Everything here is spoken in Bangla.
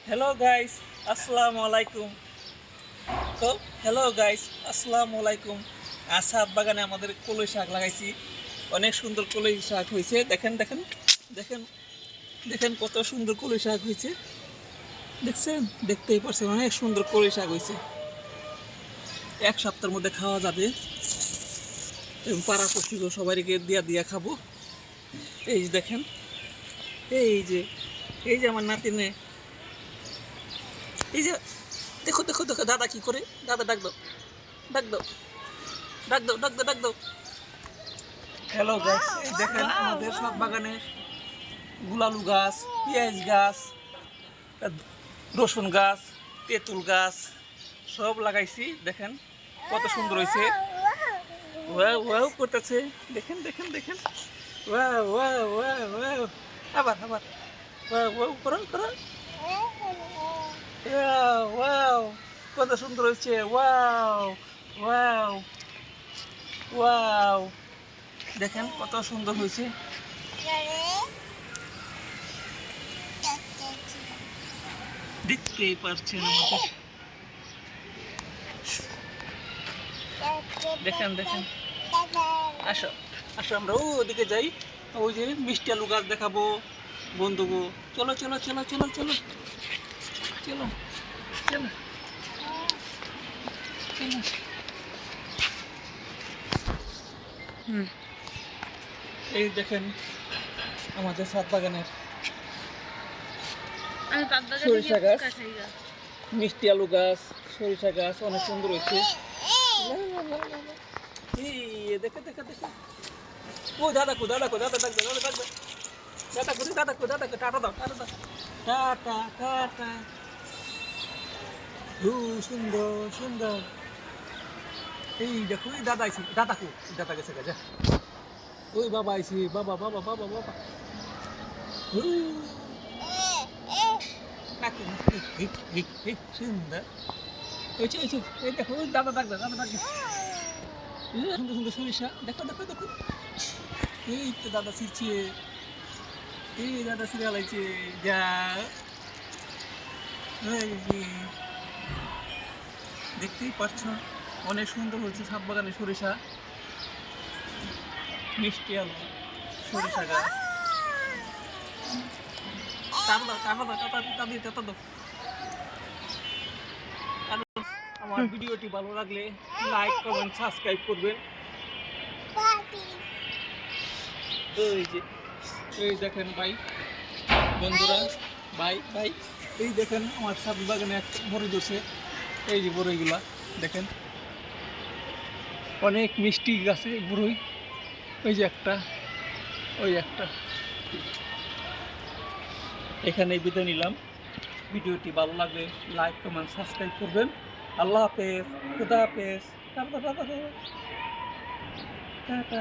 হ্যালো গাইস, আসসালামু আলাইকুম। তো হ্যালো গাইস, আসসালামু আলাইকুম। ছাদ বাগানে আমাদের কলই শাক লাগাইছি। অনেক সুন্দর কলই শাক হয়েছে। দেখেন দেখেন দেখেন দেখেন কত সুন্দর কলই শাক হয়েছে। দেখছেন? দেখতেই পারছেন, অনেক সুন্দর কলই শাক হয়েছে। এক সপ্তাহের মধ্যে খাওয়া যাবে এবং পাড়া পড়শিকেও সবাইকে দিয়া দিয়া খাবো। এই যে দেখেন, এই যে এই যে আমার নাতিনে, এই যে দেখো দেখো দেখো দাদা কি করে। দাদা ডাক দাও, ডাক দাও, ডাক দাও, ডাক দাও, ডাক দাও। হ্যালো গাছ, এই দেখেন আমাদের সব বাগানে গুলালু গাছ, পেঁয়াজ গাছ, রসুন গাছ, তেঁতুল গাছ সব লাগাইছি। দেখেন কত সুন্দর হয়েছে। ওয়াও ওয়াও করতেছে। দেখেন দেখেন দেখেন, ওয়াও ওয়াও ওয়াও ওয়াও। আবার আবার ওয়াও ওয়াও করো করো। ওয়াও ওয়াও, কত সুন্দর হয়েছে। ওয়াও ওয়াও ওয়াও, দেখেন কত সুন্দর হয়েছে। দেখতেই পারছেন আমাদের, দেখেন দেখেন। আসো আসো, আমরা ওদিকে যাই। ওই যে মিষ্টি আলু গাছ দেখাবো বন্ধুগো। চলো চলো চলো চলো চলো চলো চলো চলো। এই দেখেন আমাদের ছাদ বাগানের সরিষা গাছ, মিষ্টি আলু গাছ, সরিষা গাছ অনেক সুন্দর হয়েছে। এই দেখে দেখে দেখে, ও দাদা কো দাদা কো, দাদা ডাক দাও, দাদা ডাক দাও, দাদা কো দাদা কো, দাদা কো টাটা দাও, টাটা দাও, টাটা টাটা। সুন্দর সুন্দর। এই দেখো, ওই দাদা আইছি, দাদা কো, দাদা গেছে যা। ওই বাবা আইছি, বাবা বাবা বাবা বাবা। নাকি নাকি সুন্দর হয়েছে হয়েছে। এই দেখো, ওই দাদা ডাক দাও, দাদা ডাক দাও। সুন্দর সুন্দর সরিষা, দেখো দেখো দেখো। এই তো দাদা ছিড়ছে, এই দাদা ছিড়ে লাইছে যা। দেখতেই পাচ্ছ অনেক সুন্দর হয়েছে ছাদ বাগানে সরিষা, মিষ্টি আলু, সরিষা গাছ। টাটা দাও, টাটা দাও, টাটা টাটা দিয়ে টাটা দাও। আমার ভিডিওটি ভালো লাগলে লাইক কমেন্ট সাবস্ক্রাইব করবেন। এই যে, এই দেখেন ভাই বন্ধুরা, ভাই ভাই, এই দেখেন আমার ছাদ বাগানে এক বড়ি ধরছে। এই যে বড়ইগুলা দেখেন, অনেক মিষ্টি গাছে বড়ই। ওই যে একটা, ওই একটা। এখানেই বিদায় নিলাম। ভিডিওটি ভালো লাগলে লাইক কমেন্ট সাবস্ক্রাইব করবেন। আল্লাহ হাফেজ, খুদা হাফেজ, টাটা টাটা টাটা।